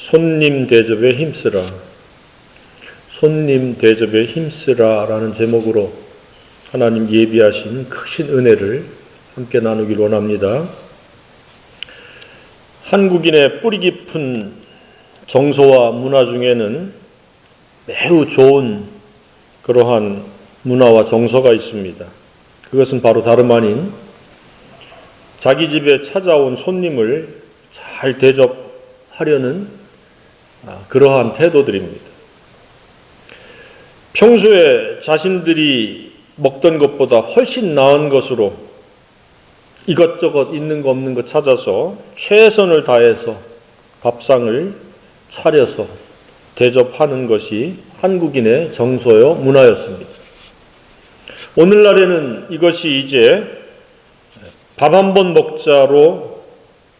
손님 대접에 힘쓰라. 손님 대접에 힘쓰라 라는 제목으로 하나님 예비하신 크신 은혜를 함께 나누길 원합니다. 한국인의 뿌리 깊은 정서와 문화 중에는 매우 좋은 그러한 문화와 정서가 있습니다. 그것은 바로 다름 아닌 자기 집에 찾아온 손님을 잘 대접하려는 그러한 태도들입니다. 평소에 자신들이 먹던 것보다 훨씬 나은 것으로 이것저것 있는 거 없는 거 찾아서 최선을 다해서 밥상을 차려서 대접하는 것이 한국인의 정서요 문화였습니다. 오늘날에는 이것이 이제 밥 한 번 먹자로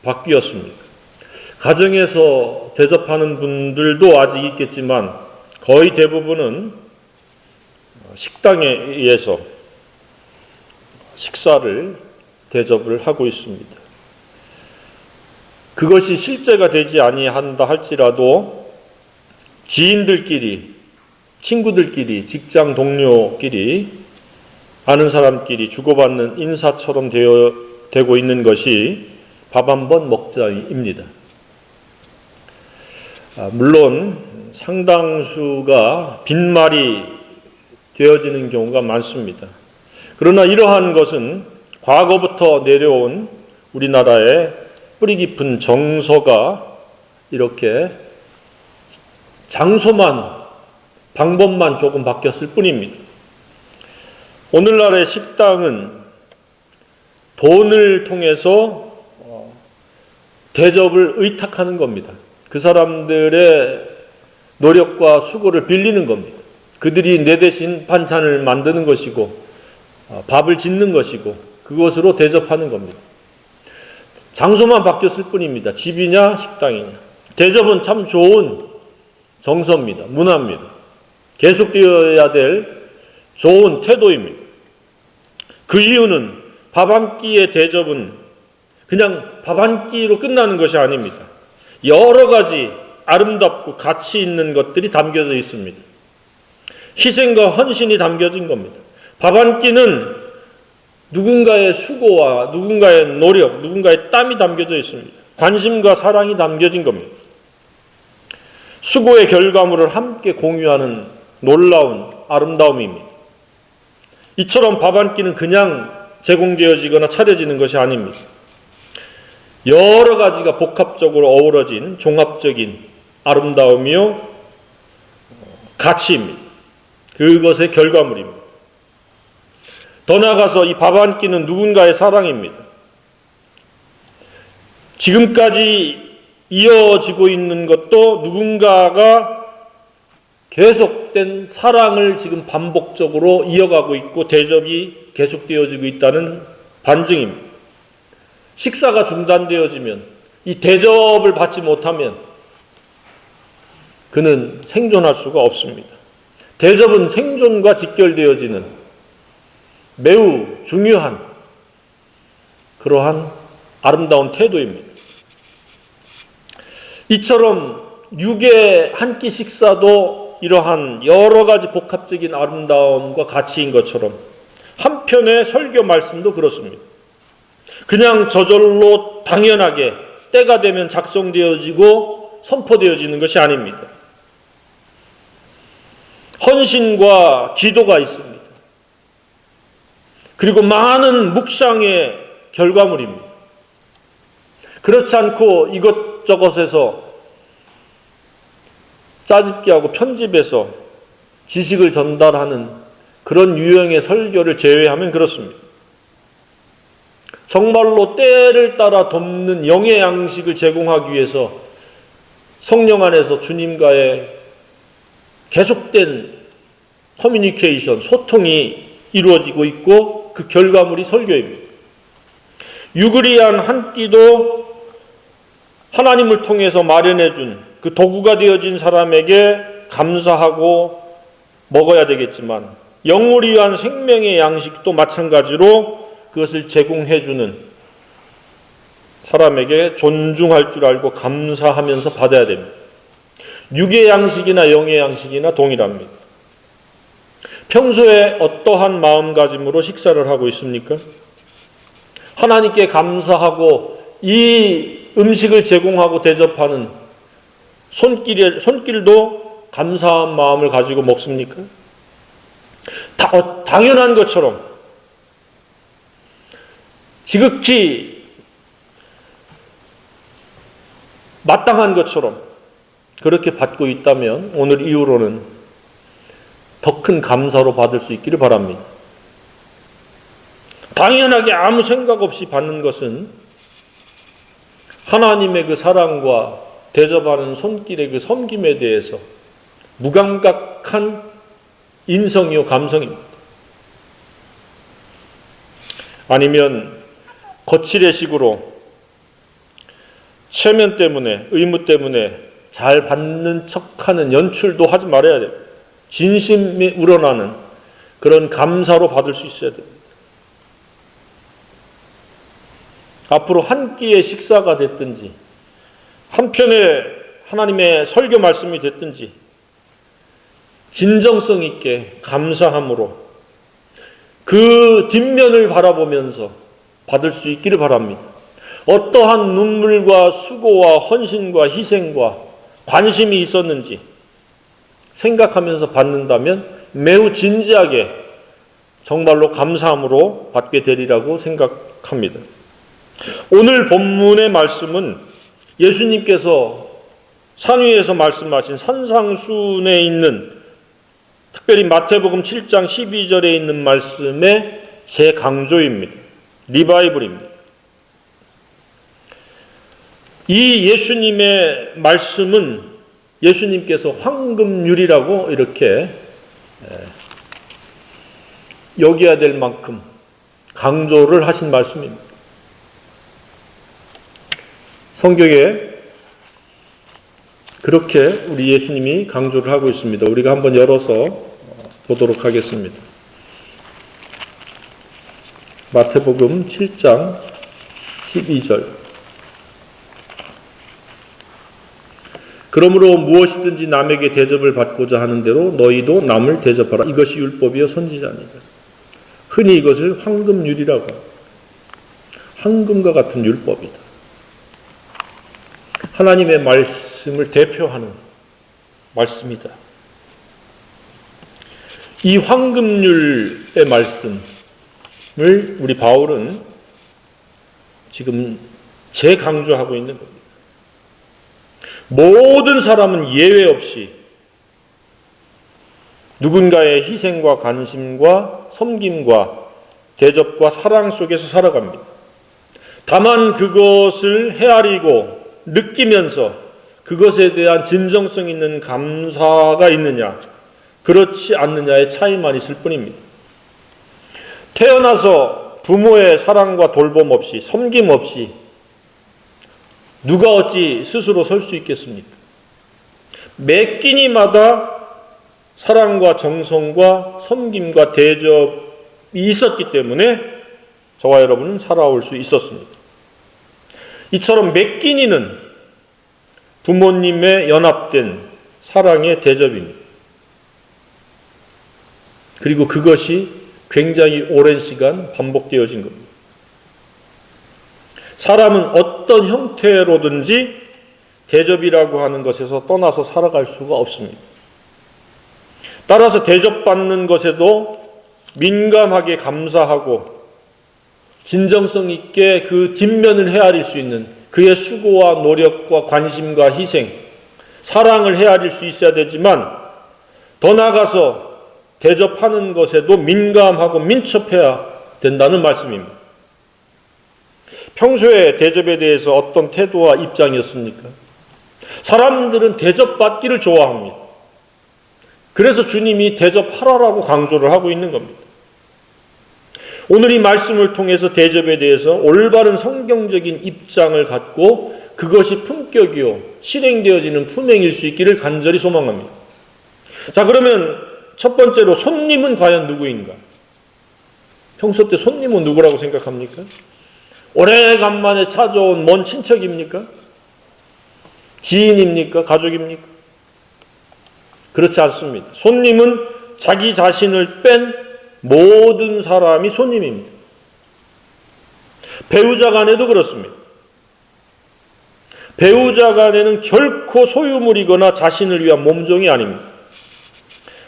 바뀌었습니다. 가정에서 대접하는 분들도 아직 있겠지만 거의 대부분은 식당에 의해서 식사를 대접을 하고 있습니다. 그것이 실제가 되지 아니한다 할지라도 지인들끼리, 친구들끼리, 직장 동료끼리, 아는 사람끼리 주고받는 인사처럼 되고 있는 것이 밥 한 번 먹자입니다. 물론 상당수가 빈말이 되어지는 경우가 많습니다. 그러나 이러한 것은 과거부터 내려온 우리나라의 뿌리 깊은 정서가 이렇게 장소만, 방법만 조금 바뀌었을 뿐입니다. 오늘날의 식당은 돈을 통해서 대접을 의탁하는 겁니다. 그 사람들의 노력과 수고를 빌리는 겁니다. 그들이 내 대신 반찬을 만드는 것이고 밥을 짓는 것이고 그것으로 대접하는 겁니다. 장소만 바뀌었을 뿐입니다. 집이냐 식당이냐. 대접은 참 좋은 정서입니다. 문화입니다. 계속되어야 될 좋은 태도입니다. 그 이유는 밥 한 끼의 대접은 그냥 밥 한 끼로 끝나는 것이 아닙니다. 여러 가지 아름답고 가치 있는 것들이 담겨져 있습니다. 희생과 헌신이 담겨진 겁니다. 밥 한 끼는 누군가의 수고와 누군가의 노력, 누군가의 땀이 담겨져 있습니다. 관심과 사랑이 담겨진 겁니다. 수고의 결과물을 함께 공유하는 놀라운 아름다움입니다. 이처럼 밥 한 끼는 그냥 제공되어지거나 차려지는 것이 아닙니다. 여러 가지가 복합적으로 어우러진 종합적인 아름다움이요 가치입니다. 그것의 결과물입니다. 더 나아가서 이 밥 한 끼는 누군가의 사랑입니다. 지금까지 이어지고 있는 것도 누군가가 계속된 사랑을 지금 반복적으로 이어가고 있고 대접이 계속되어지고 있다는 반증입니다. 식사가 중단되어지면 이 대접을 받지 못하면 그는 생존할 수가 없습니다. 대접은 생존과 직결되어지는 매우 중요한 그러한 아름다운 태도입니다. 이처럼 육의 한 끼 식사도 이러한 여러 가지 복합적인 아름다움과 가치인 것처럼 한편의 설교 말씀도 그렇습니다. 그냥 저절로 당연하게 때가 되면 작성되어지고 선포되어지는 것이 아닙니다. 헌신과 기도가 있습니다. 그리고 많은 묵상의 결과물입니다. 그렇지 않고 이것저것에서 짜집기 하고 편집해서 지식을 전달하는 그런 유형의 설교를 제외하면 그렇습니다. 정말로 때를 따라 돕는 영의 양식을 제공하기 위해서 성령 안에서 주님과의 계속된 커뮤니케이션, 소통이 이루어지고 있고 그 결과물이 설교입니다. 육을 위한 한 끼도 하나님을 통해서 마련해 준 그 도구가 되어진 사람에게 감사하고 먹어야 되겠지만 영을 위한 생명의 양식도 마찬가지로 그것을 제공해 주는 사람에게 존중할 줄 알고 감사하면서 받아야 됩니다. 육의 양식이나 영의 양식이나 동일합니다. 평소에 어떠한 마음가짐으로 식사를 하고 있습니까? 하나님께 감사하고 이 음식을 제공하고 대접하는 손길도 감사한 마음을 가지고 먹습니까? 당연한 것처럼 지극히 마땅한 것처럼 그렇게 받고 있다면 오늘 이후로는 더 큰 감사로 받을 수 있기를 바랍니다. 당연하게 아무 생각 없이 받는 것은 하나님의 그 사랑과 대접하는 손길의 그 섬김에 대해서 무감각한 인성이요 감성입니다. 아니면 거칠의식으로 체면 때문에 의무 때문에 잘 받는 척하는 연출도 하지 말아야 돼요. 진심이 우러나는 그런 감사로 받을 수 있어야 됩니다. 앞으로 한 끼의 식사가 됐든지 한 편의 하나님의 설교 말씀이 됐든지 진정성 있게 감사함으로 그 뒷면을 바라보면서 받을 수 있기를 바랍니다. 어떠한 눈물과 수고와 헌신과 희생과 관심이 있었는지 생각하면서 받는다면 매우 진지하게 정말로 감사함으로 받게 되리라고 생각합니다. 오늘 본문의 말씀은 예수님께서 산 위에서 말씀하신 산상수훈에 있는 특별히 마태복음 7장 12절에 있는 말씀의 재강조입니다. 리바이블입니다. 이 예수님의 말씀은 예수님께서 황금률이라고 이렇게 여겨야 될 만큼 강조를 하신 말씀입니다. 성경에 그렇게 우리 예수님이 강조를 하고 있습니다. 우리가 한번 열어서 보도록 하겠습니다. 마태복음 7장 12절. 그러므로 무엇이든지 남에게 대접을 받고자 하는 대로 너희도 남을 대접하라. 이것이 율법이요 선지자니라. 흔히 이것을 황금률이라고 합니다. 황금과 같은 율법이다. 하나님의 말씀을 대표하는 말씀이다. 이 황금률의 말씀을 우리 바울은 지금 재강조하고 있는 겁니다. 모든 사람은 예외 없이 누군가의 희생과 관심과 섬김과 대접과 사랑 속에서 살아갑니다. 다만 그것을 헤아리고 느끼면서 그것에 대한 진정성 있는 감사가 있느냐, 그렇지 않느냐의 차이만 있을 뿐입니다. 태어나서 부모의 사랑과 돌봄 없이, 섬김 없이 누가 어찌 스스로 설 수 있겠습니까? 매 끼니마다 사랑과 정성과 섬김과 대접이 있었기 때문에 저와 여러분은 살아올 수 있었습니다. 이처럼 매 끼니는 부모님의 연합된 사랑의 대접입니다. 그리고 그것이 굉장히 오랜 시간 반복되어진 겁니다. 사람은 어떤 형태로든지 대접이라고 하는 것에서 떠나서 살아갈 수가 없습니다. 따라서 대접받는 것에도 민감하게 감사하고 진정성 있게 그 뒷면을 헤아릴 수 있는 그의 수고와 노력과 관심과 희생, 사랑을 헤아릴 수 있어야 되지만 더 나아가서 대접하는 것에도 민감하고 민첩해야 된다는 말씀입니다. 평소에 대접에 대해서 어떤 태도와 입장이었습니까? 사람들은 대접받기를 좋아합니다. 그래서 주님이 대접하라라고 강조를 하고 있는 겁니다. 오늘 이 말씀을 통해서 대접에 대해서 올바른 성경적인 입장을 갖고 그것이 품격이요 실행되어지는 품행일 수 있기를 간절히 소망합니다. 자, 그러면 첫 번째로 손님은 과연 누구인가? 평소 때 손님은 누구라고 생각합니까? 오래간만에 찾아온 먼 친척입니까? 지인입니까? 가족입니까? 그렇지 않습니다. 손님은 자기 자신을 뺀 모든 사람이 손님입니다. 배우자 간에도 그렇습니다. 배우자 간에는 결코 소유물이거나 자신을 위한 몸종이 아닙니다.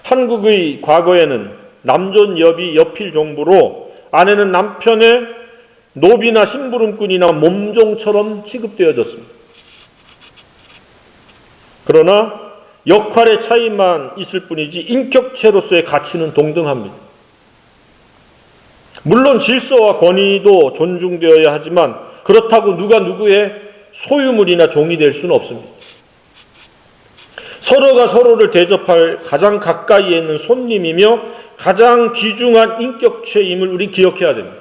한국의 과거에는 남존 여비 여필 종부로 아내는 남편의 노비나 심부름꾼이나 몸종처럼 취급되어졌습니다. 그러나 역할의 차이만 있을 뿐이지 인격체로서의 가치는 동등합니다. 물론 질서와 권위도 존중되어야 하지만 그렇다고 누가 누구의 소유물이나 종이 될 수는 없습니다. 서로가 서로를 대접할 가장 가까이에 있는 손님이며 가장 귀중한 인격체임을 우리 기억해야 됩니다.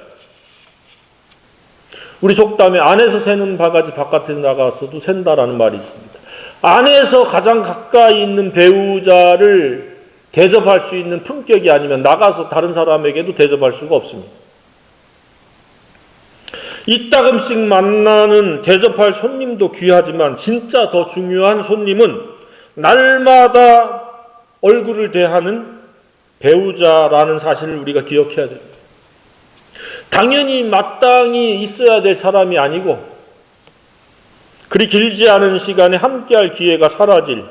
우리 속담에 안에서 새는 바가지 바깥에서 나가서도 샌다라는 말이 있습니다. 안에서 가장 가까이 있는 배우자를 대접할 수 있는 품격이 아니면 나가서 다른 사람에게도 대접할 수가 없습니다. 이따금씩 만나는 대접할 손님도 귀하지만 진짜 더 중요한 손님은 날마다 얼굴을 대하는 배우자라는 사실을 우리가 기억해야 됩니다. 당연히 마땅히 있어야 될 사람이 아니고 그리 길지 않은 시간에 함께할 기회가 사라질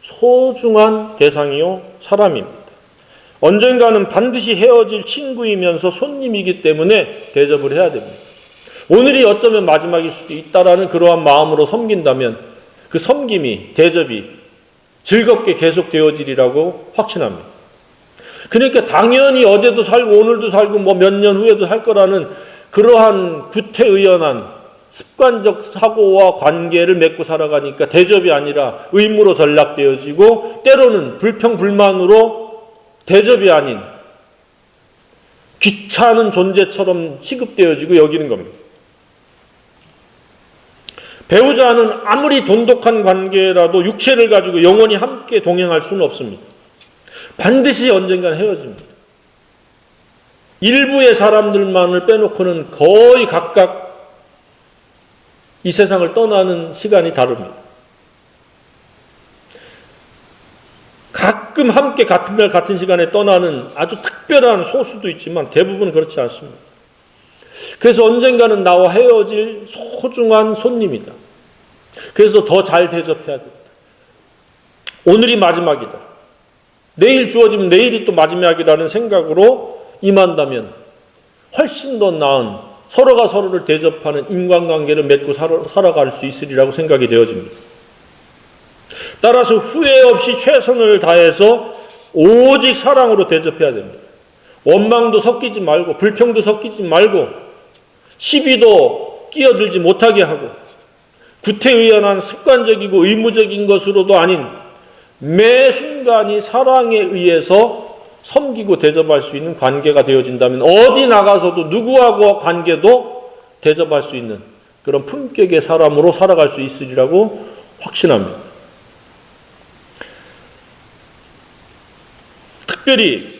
소중한 대상이요 사람입니다. 언젠가는 반드시 헤어질 친구이면서 손님이기 때문에 대접을 해야 됩니다. 오늘이 어쩌면 마지막일 수도 있다라는 그러한 마음으로 섬긴다면 그 섬김이, 대접이 즐겁게 계속되어지리라고 확신합니다. 그러니까 당연히 어제도 살고 오늘도 살고 뭐 몇 년 후에도 살 거라는 그러한 구태의연한 습관적 사고와 관계를 맺고 살아가니까 대접이 아니라 의무로 전락되어지고 때로는 불평불만으로 대접이 아닌 귀찮은 존재처럼 취급되어지고 여기는 겁니다. 배우자는 아무리 돈독한 관계라도 육체를 가지고 영원히 함께 동행할 수는 없습니다. 반드시 언젠간 헤어집니다. 일부의 사람들만을 빼놓고는 거의 각각 이 세상을 떠나는 시간이 다릅니다. 가끔 함께 같은 날 같은 시간에 떠나는 아주 특별한 소수도 있지만 대부분 그렇지 않습니다. 그래서 언젠가는 나와 헤어질 소중한 손님이다. 그래서 더 잘 대접해야 됩니다. 오늘이 마지막이다. 내일 주어지면 내일이 또 마지막이라는 생각으로 임한다면 훨씬 더 나은 서로가 서로를 대접하는 인간관계를 맺고 살아갈 수 있으리라고 생각이 되어집니다. 따라서 후회 없이 최선을 다해서 오직 사랑으로 대접해야 됩니다. 원망도 섞이지 말고 불평도 섞이지 말고 시비도 끼어들지 못하게 하고 구태의연한 습관적이고 의무적인 것으로도 아닌 매 순간이 사랑에 의해서 섬기고 대접할 수 있는 관계가 되어진다면 어디 나가서도 누구하고 관계도 대접할 수 있는 그런 품격의 사람으로 살아갈 수 있으리라고 확신합니다. 특별히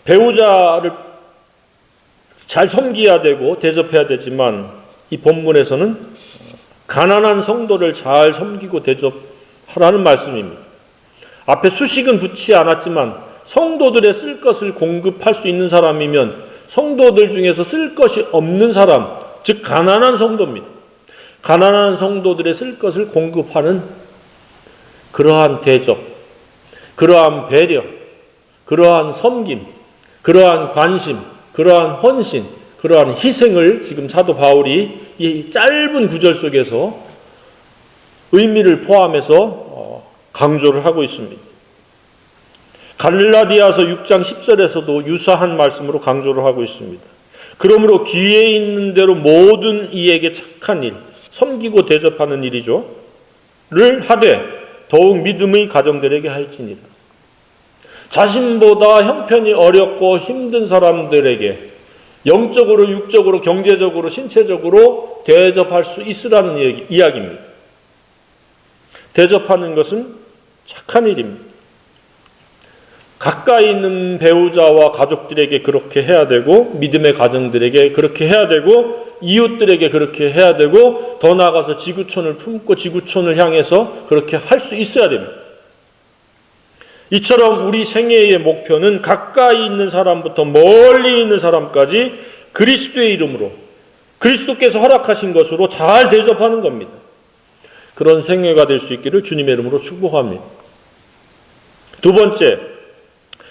배우자를 잘 섬겨야 되고 대접해야 되지만 이 본문에서는 가난한 성도를 잘 섬기고 대접하라는 말씀입니다. 앞에 수식은 붙지 않았지만 성도들의 쓸 것을 공급할 수 있는 사람이면 성도들 중에서 쓸 것이 없는 사람, 즉 가난한 성도입니다. 가난한 성도들의 쓸 것을 공급하는 그러한 대접, 그러한 배려, 그러한 섬김, 그러한 관심, 그러한 헌신, 그러한 희생을 지금 사도 바울이 이 짧은 구절 속에서 의미를 포함해서 강조를 하고 있습니다. 갈라디아서 6장 10절에서도 유사한 말씀으로 강조를 하고 있습니다. 그러므로 기회 있는 대로 모든 이에게 착한 일, 섬기고 대접하는 일이죠. 를 하되 더욱 믿음의 가정들에게 할지니라. 자신보다 형편이 어렵고 힘든 사람들에게 영적으로, 육적으로, 경제적으로, 신체적으로 대접할 수 있으라는 이야기입니다. 대접하는 것은 착한 일입니다. 가까이 있는 배우자와 가족들에게 그렇게 해야 되고 믿음의 가정들에게 그렇게 해야 되고 이웃들에게 그렇게 해야 되고 더 나아가서 지구촌을 품고 지구촌을 향해서 그렇게 할 수 있어야 됩니다. 이처럼 우리 생애의 목표는 가까이 있는 사람부터 멀리 있는 사람까지 그리스도의 이름으로, 그리스도께서 허락하신 것으로 잘 대접하는 겁니다. 그런 생애가 될 수 있기를 주님의 이름으로 축복합니다. 두 번째,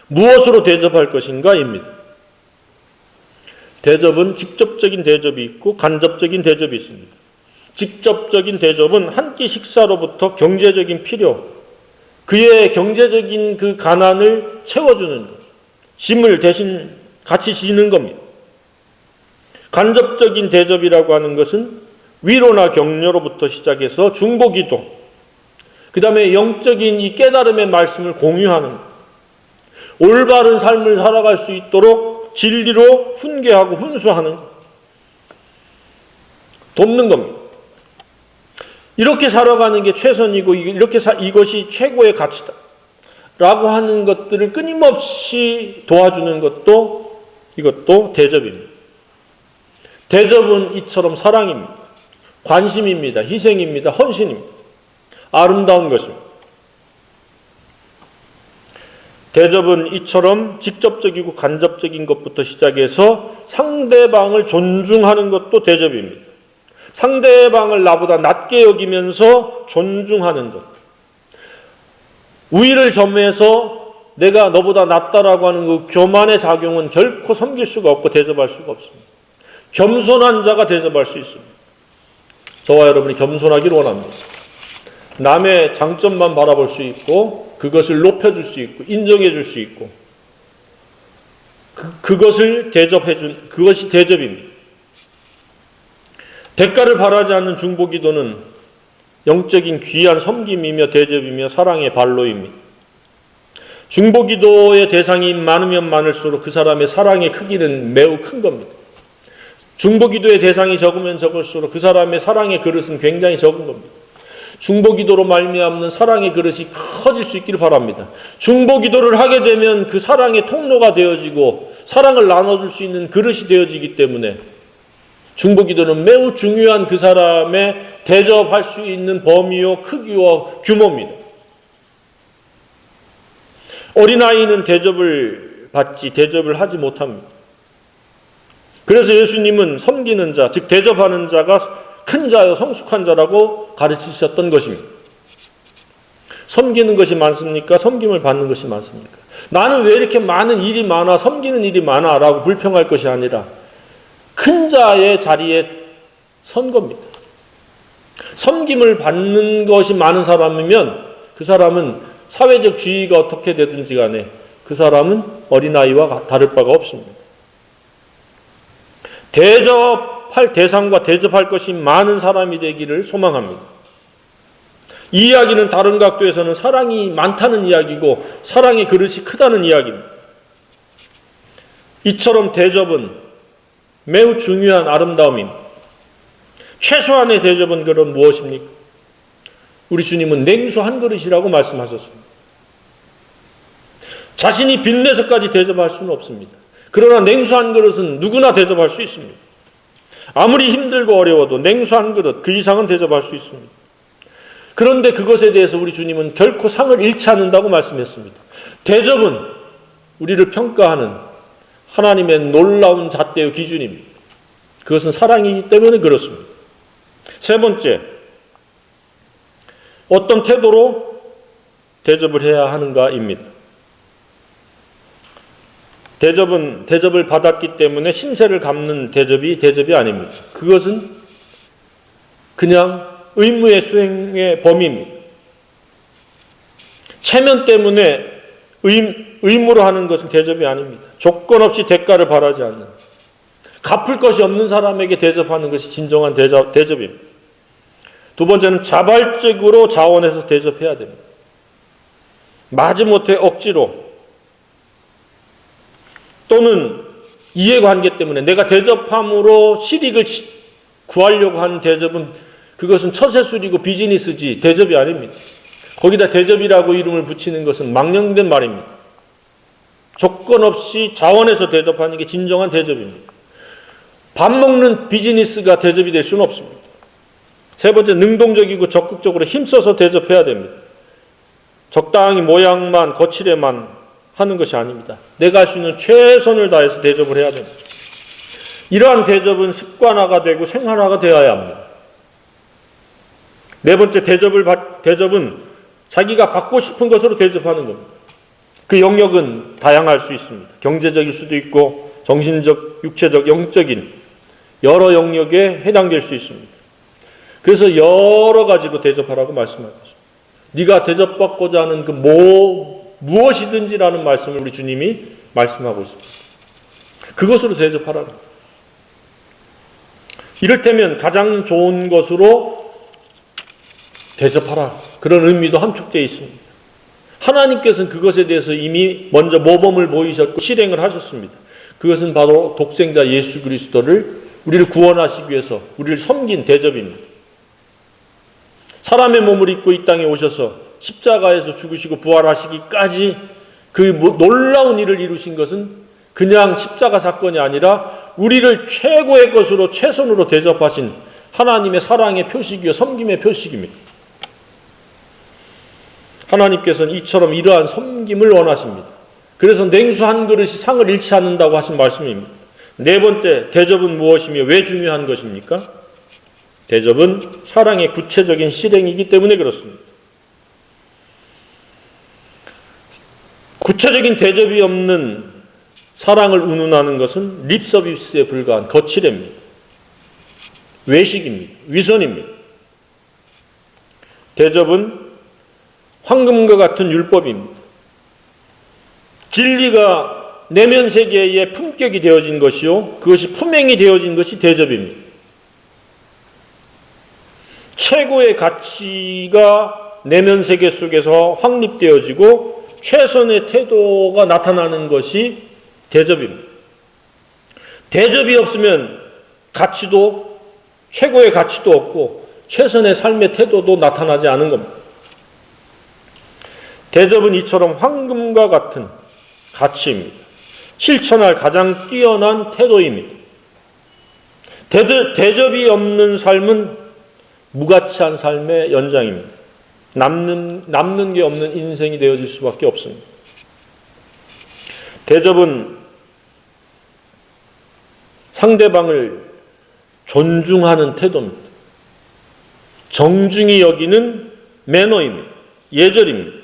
무엇으로 대접할 것인가입니다. 대접은 직접적인 대접이 있고 간접적인 대접이 있습니다. 직접적인 대접은 한 끼 식사로부터 경제적인 필요, 그의 경제적인 그 가난을 채워주는 것, 짐을 대신 같이 지는 겁니다. 간접적인 대접이라고 하는 것은 위로나 격려로부터 시작해서 중보기도, 그 다음에 영적인 이 깨달음의 말씀을 공유하는 것, 올바른 삶을 살아갈 수 있도록 진리로 훈계하고 훈수하는 것, 돕는 겁니다. 이렇게 살아가는 게 최선이고 이것이 최고의 가치다 라고 하는 것들을 끊임없이 도와주는 것도 이것도 대접입니다. 대접은 이처럼 사랑입니다. 관심입니다. 희생입니다. 헌신입니다. 아름다운 것입니다. 대접은 이처럼 직접적이고 간접적인 것부터 시작해서 상대방을 존중하는 것도 대접입니다. 상대방을 나보다 낮게 여기면서 존중하는 것. 우위를 점해서 내가 너보다 낫다라고 하는 그 교만의 작용은 결코 섬길 수가 없고 대접할 수가 없습니다. 겸손한 자가 대접할 수 있습니다. 저와 여러분이 겸손하기를 원합니다. 남의 장점만 바라볼 수 있고 그것을 높여줄 수 있고 인정해 줄 수 있고 그것을 그것이 대접입니다. 대가를 바라지 않는 중보기도는 영적인 귀한 섬김이며 대접이며 사랑의 발로입니다. 중보기도의 대상이 많으면 많을수록 그 사람의 사랑의 크기는 매우 큰 겁니다. 중보기도의 대상이 적으면 적을수록 그 사람의 사랑의 그릇은 굉장히 적은 겁니다. 중보기도로 말미암는 사랑의 그릇이 커질 수 있기를 바랍니다. 중보기도를 하게 되면 그 사랑의 통로가 되어지고 사랑을 나눠줄 수 있는 그릇이 되어지기 때문에 중보기도는 매우 중요한 그 사람의 대접할 수 있는 범위와 크기와 규모입니다. 어린아이는 대접을 받지 대접을 하지 못합니다. 그래서 예수님은 섬기는 자, 즉 대접하는 자가 큰 자요 성숙한 자라고 가르치셨던 것입니다. 섬기는 것이 많습니까? 섬김을 받는 것이 많습니까? 나는 왜 이렇게 많은 일이 많아, 섬기는 일이 많아 라고 불평할 것이 아니라 큰 자의 자리에 선 겁니다. 섬김을 받는 것이 많은 사람이면 그 사람은 사회적 지위가 어떻게 되든지 간에 그 사람은 어린아이와 다를 바가 없습니다. 대접할 대상과 대접할 것이 많은 사람이 되기를 소망합니다. 이 이야기는 다른 각도에서는 사랑이 많다는 이야기고 사랑의 그릇이 크다는 이야기입니다. 이처럼 대접은 매우 중요한 아름다움입니다. 최소한의 대접은 그럼 무엇입니까? 우리 주님은 냉수 한 그릇이라고 말씀하셨습니다. 자신이 빚내서까지 대접할 수는 없습니다. 그러나 냉수 한 그릇은 누구나 대접할 수 있습니다. 아무리 힘들고 어려워도 냉수 한 그릇 그 이상은 대접할 수 있습니다. 그런데 그것에 대해서 우리 주님은 결코 상을 잃지 않는다고 말씀했습니다. 대접은 우리를 평가하는 하나님의 놀라운 잣대의 기준입니다. 그것은 사랑이기 때문에 그렇습니다. 세 번째, 어떤 태도로 대접을 해야 하는가입니다. 대접은 대접을 받았기 때문에 신세를 갚는 대접이 아닙니다. 그것은 그냥 의무의 수행의 범위입니다. 체면 때문에 의무로 하는 것은 대접이 아닙니다. 조건 없이 대가를 바라지 않는, 갚을 것이 없는 사람에게 대접하는 것이 진정한 대접입니다. 두 번째는 자발적으로 자원해서 대접해야 됩니다. 마지못해 억지로 또는 이해관계 때문에 내가 대접함으로 실익을 구하려고 하는 대접은 그것은 처세술이고 비즈니스지 대접이 아닙니다. 거기다 대접이라고 이름을 붙이는 것은 망령된 말입니다. 조건 없이 자원해서 대접하는 게 진정한 대접입니다. 밥 먹는 비즈니스가 대접이 될 수는 없습니다. 세 번째, 능동적이고 적극적으로 힘써서 대접해야 됩니다. 적당히 모양만 거칠에만 하는 것이 아닙니다. 내가 할 수 있는 최선을 다해서 대접을 해야 됩니다. 이러한 대접은 습관화가 되고 생활화가 되어야 합니다. 네 번째, 대접은 자기가 받고 싶은 것으로 대접하는 겁니다. 그 영역은 다양할 수 있습니다. 경제적일 수도 있고 정신적, 육체적, 영적인 여러 영역에 해당될 수 있습니다. 그래서 여러 가지로 대접하라고 말씀하고 있습니다. 네가 대접받고자 하는 그 무엇이든지라는 말씀을 우리 주님이 말씀하고 있습니다. 그것으로 대접하라는 거예요. 이를테면 가장 좋은 것으로 대접하라. 그런 의미도 함축되어 있습니다. 하나님께서는 그것에 대해서 이미 먼저 모범을 보이셨고 실행을 하셨습니다. 그것은 바로 독생자 예수 그리스도를 우리를 구원하시기 위해서 우리를 섬긴 대접입니다. 사람의 몸을 입고 이 땅에 오셔서 십자가에서 죽으시고 부활하시기까지 그 놀라운 일을 이루신 것은 그냥 십자가 사건이 아니라 우리를 최고의 것으로 최선으로 대접하신 하나님의 사랑의 표식이요 섬김의 표식입니다. 하나님께서는 이처럼 이러한 섬김을 원하십니다. 그래서 냉수 한 그릇이 상을 잃지 않는다고 하신 말씀입니다. 네 번째, 대접은 무엇이며 왜 중요한 것입니까? 대접은 사랑의 구체적인 실행이기 때문에 그렇습니다. 구체적인 대접이 없는 사랑을 운운하는 것은 립서비스에 불과한 거칠입니다. 외식입니다. 위선입니다. 대접은 황금과 같은 율법입니다. 진리가 내면 세계의 품격이 되어진 것이요, 그것이 품행이 되어진 것이 대접입니다. 최고의 가치가 내면 세계 속에서 확립되어지고 최선의 태도가 나타나는 것이 대접입니다. 대접이 없으면 가치도 최고의 가치도 없고 최선의 삶의 태도도 나타나지 않은 겁니다. 대접은 이처럼 황금과 같은 가치입니다. 실천할 가장 뛰어난 태도입니다. 대접이 없는 삶은 무가치한 삶의 연장입니다. 남는 게 없는 인생이 되어질 수밖에 없습니다. 대접은 상대방을 존중하는 태도입니다. 정중히 여기는 매너입니다. 예절입니다.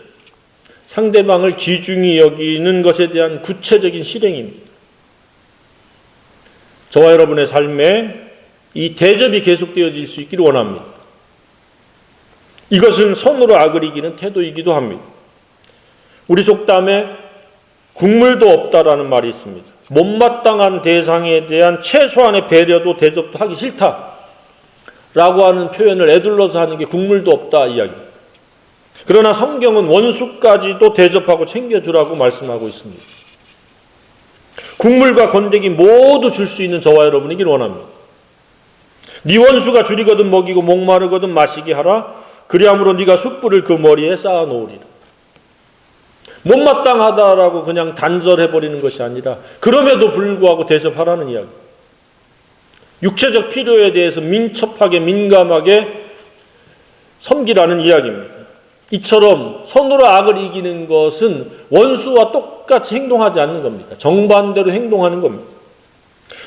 상대방을 귀중히 여기는 것에 대한 구체적인 실행입니다. 저와 여러분의 삶에 이 대접이 계속되어질 수 있기를 원합니다. 이것은 선으로 악을 이기는 태도이기도 합니다. 우리 속담에 국물도 없다라는 말이 있습니다. 못마땅한 대상에 대한 최소한의 배려도 대접도 하기 싫다라고 하는 표현을 에둘러서 하는 게 국물도 없다 이야기입니다. 그러나 성경은 원수까지도 대접하고 챙겨주라고 말씀하고 있습니다. 국물과 건더기 모두 줄 수 있는 저와 여러분이길 원합니다. 네 원수가 줄이거든 먹이고 목마르거든 마시게 하라. 그리함으로 네가 숯불을 그 머리에 쌓아놓으리라. 못마땅하다라고 그냥 단절해버리는 것이 아니라 그럼에도 불구하고 대접하라는 이야기. 육체적 필요에 대해서 민첩하게 민감하게 섬기라는 이야기입니다. 이처럼 선으로 악을 이기는 것은 원수와 똑같이 행동하지 않는 겁니다. 정반대로 행동하는 겁니다.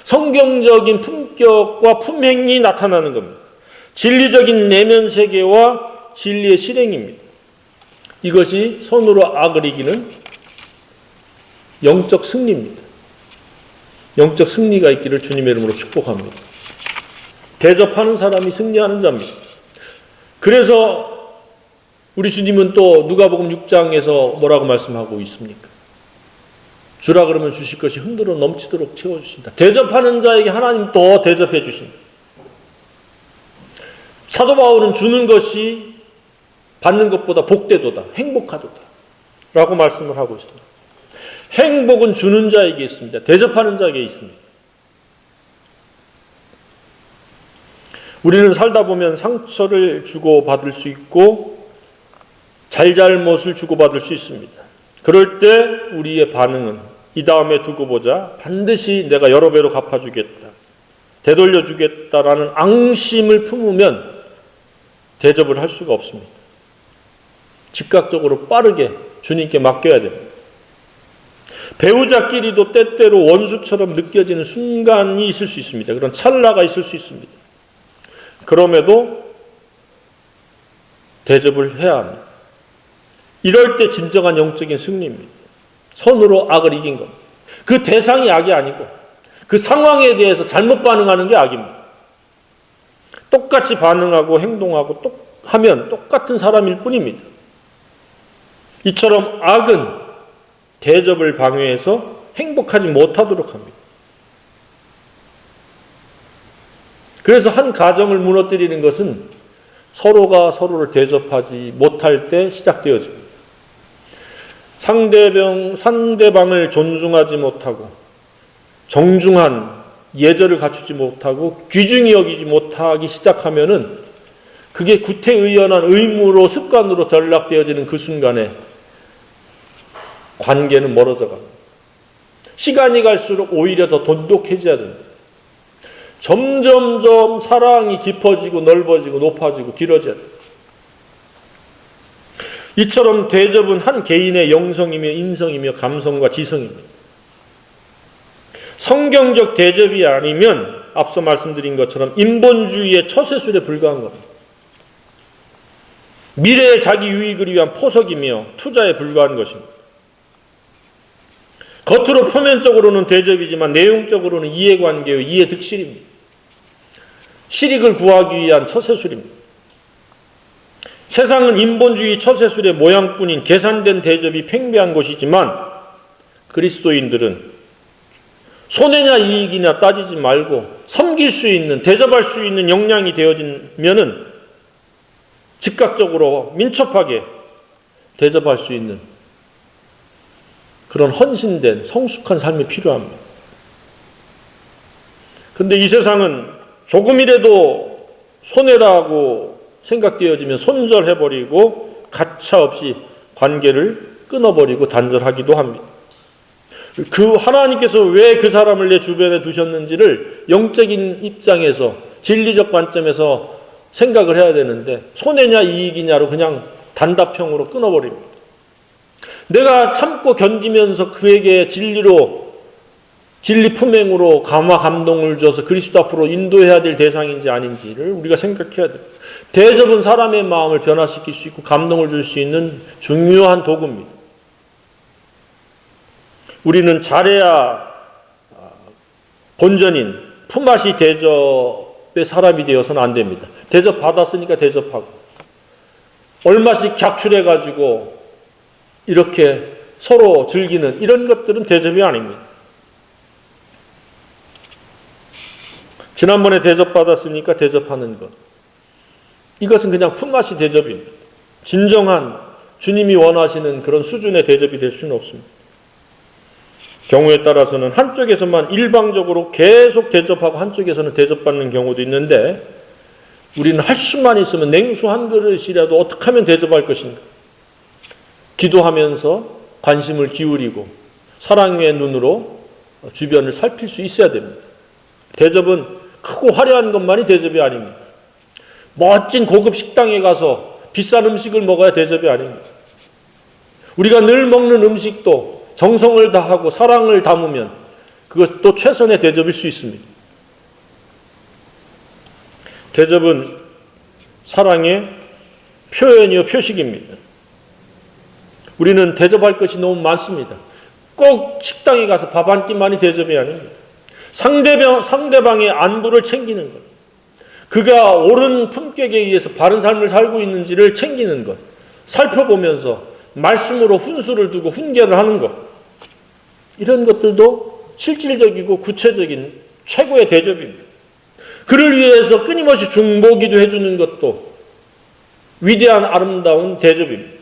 성경적인 품격과 품행이 나타나는 겁니다. 진리적인 내면 세계와 진리의 실행입니다. 이것이 선으로 악을 이기는 영적 승리입니다. 영적 승리가 있기를 주님의 이름으로 축복합니다. 대접하는 사람이 승리하는 자입니다. 그래서 우리 주님은 또 누가복음 6장에서 뭐라고 말씀하고 있습니까? 주라 그러면 주실 것이 흔들어 넘치도록 채워주신다. 대접하는 자에게 하나님 더 대접해 주신다. 사도 바울은 주는 것이 받는 것보다 복되도다, 행복하도다 라고 말씀을 하고 있습니다. 행복은 주는 자에게 있습니다. 대접하는 자에게 있습니다. 우리는 살다 보면 상처를 주고받을 수 있고 잘잘못을 주고받을 수 있습니다. 그럴 때 우리의 반응은 이 다음에 두고 보자, 반드시 내가 여러 배로 갚아주겠다, 되돌려주겠다라는 앙심을 품으면 대접을 할 수가 없습니다. 즉각적으로 빠르게 주님께 맡겨야 됩니다. 배우자끼리도 때때로 원수처럼 느껴지는 순간이 있을 수 있습니다. 그런 찰나가 있을 수 있습니다. 그럼에도 대접을 해야 합니다. 이럴 때 진정한 영적인 승리입니다. 선으로 악을 이긴 겁니다. 그 대상이 악이 아니고 그 상황에 대해서 잘못 반응하는 게 악입니다. 똑같이 반응하고 행동하고 하면 똑같은 사람일 뿐입니다. 이처럼 악은 대접을 방해해서 행복하지 못하도록 합니다. 그래서 한 가정을 무너뜨리는 것은 서로가 서로를 대접하지 못할 때 시작되어집니다. 상대방을 존중하지 못하고 정중한 예절을 갖추지 못하고 귀중히 여기지 못하기 시작하면은 그게 구태의연한 의무로 습관으로 전락되어지는 그 순간에 관계는 멀어져 갑니다. 시간이 갈수록 오히려 더 돈독해져야 됩니다. 점점점 사랑이 깊어지고 넓어지고 높아지고 길어져야 됩니다. 이처럼 대접은 한 개인의 영성이며 인성이며 감성과 지성입니다. 성경적 대접이 아니면 앞서 말씀드린 것처럼 인본주의의 처세술에 불과한 겁니다. 미래의 자기 유익을 위한 포석이며 투자에 불과한 것입니다. 겉으로 표면적으로는 대접이지만 내용적으로는 이해관계의 이해득실입니다. 실익을 구하기 위한 처세술입니다. 세상은 인본주의 처세술의 모양뿐인 계산된 대접이 팽배한 곳이지만 그리스도인들은 손해냐 이익이냐 따지지 말고 섬길 수 있는, 대접할 수 있는 역량이 되어지면은 즉각적으로 민첩하게 대접할 수 있는 그런 헌신된 성숙한 삶이 필요합니다. 그런데 이 세상은 조금이라도 손해라고 생각되어지면 손절해버리고 가차없이 관계를 끊어버리고 단절하기도 합니다. 그 하나님께서 왜 그 사람을 내 주변에 두셨는지를 영적인 입장에서 진리적 관점에서 생각을 해야 되는데 손해냐 이익이냐로 그냥 단답형으로 끊어버립니다. 내가 참고 견디면서 그에게 진리 품행으로 감화 감동을 줘서 그리스도 앞으로 인도해야 될 대상인지 아닌지를 우리가 생각해야 됩니다. 대접은 사람의 마음을 변화시킬 수 있고 감동을 줄 수 있는 중요한 도구입니다. 우리는 잘해야 본전인 품앗이 대접의 사람이 되어서는 안 됩니다. 대접 받았으니까 대접하고 얼마씩 객출해가지고 이렇게 서로 즐기는 이런 것들은 대접이 아닙니다. 지난번에 대접받았으니까 대접하는 것. 이것은 그냥 품앗이 대접입니다. 진정한 주님이 원하시는 그런 수준의 대접이 될 수는 없습니다. 경우에 따라서는 한쪽에서만 일방적으로 계속 대접하고 한쪽에서는 대접받는 경우도 있는데 우리는 할 수만 있으면 냉수 한 그릇이라도 어떻게 하면 대접할 것인가? 기도하면서 관심을 기울이고 사랑의 눈으로 주변을 살필 수 있어야 됩니다. 대접은 크고 화려한 것만이 대접이 아닙니다. 멋진 고급 식당에 가서 비싼 음식을 먹어야 대접이 아닙니다. 우리가 늘 먹는 음식도 정성을 다하고 사랑을 담으면 그것도 최선의 대접일 수 있습니다. 대접은 사랑의 표현이요 표식입니다. 우리는 대접할 것이 너무 많습니다. 꼭 식당에 가서 밥 한 끼만이 대접이 아닙니다. 상대방의 안부를 챙기는 것, 그가 옳은 품격에 의해서 바른 삶을 살고 있는지를 챙기는 것, 살펴보면서 말씀으로 훈수를 두고 훈계를 하는 것, 이런 것들도 실질적이고 구체적인 최고의 대접입니다. 그를 위해서 끊임없이 중보기도 해주는 것도 위대한 아름다운 대접입니다.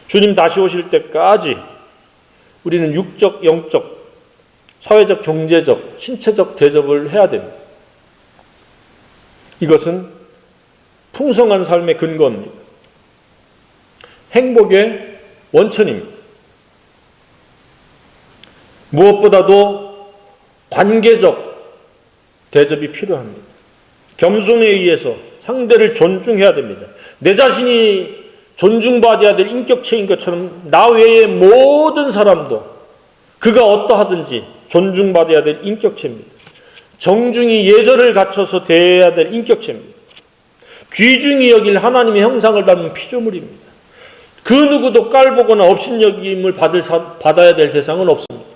주님 다시 오실 때까지 우리는 육적, 영적, 사회적, 경제적, 신체적 대접을 해야 됩니다. 이것은 풍성한 삶의 근거입니다. 행복의 원천입니다. 무엇보다도 관계적 대접이 필요합니다. 겸손에 의해서 상대를 존중해야 됩니다. 내 자신이 존중받아야 될 인격체인 것처럼 나 외의 모든 사람도 그가 어떠하든지 존중받아야 될 인격체입니다. 정중히 예절을 갖춰서 대해야 될 인격체입니다. 귀중히 여길 하나님의 형상을 닮은 피조물입니다. 그 누구도 깔보거나 업신여김을 받아야 될 대상은 없습니다.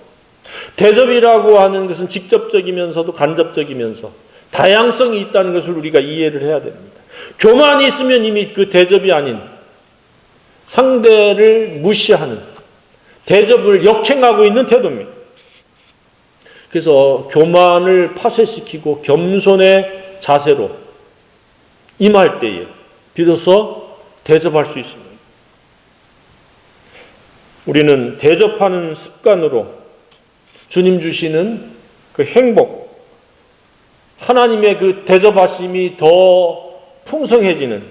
대접이라고 하는 것은 직접적이면서도 간접적이면서 다양성이 있다는 것을 우리가 이해를 해야 됩니다. 교만이 있으면 이미 그 대접이 아닌 상대를 무시하는 대접을 역행하고 있는 태도입니다. 그래서 교만을 파쇄시키고 겸손의 자세로 임할 때에 비로소 대접할 수 있습니다. 우리는 대접하는 습관으로 주님 주시는 그 행복, 하나님의 그 대접하심이 더 풍성해지는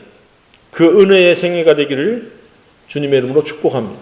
그 은혜의 생애가 되기를 주님의 이름으로 축복합니다.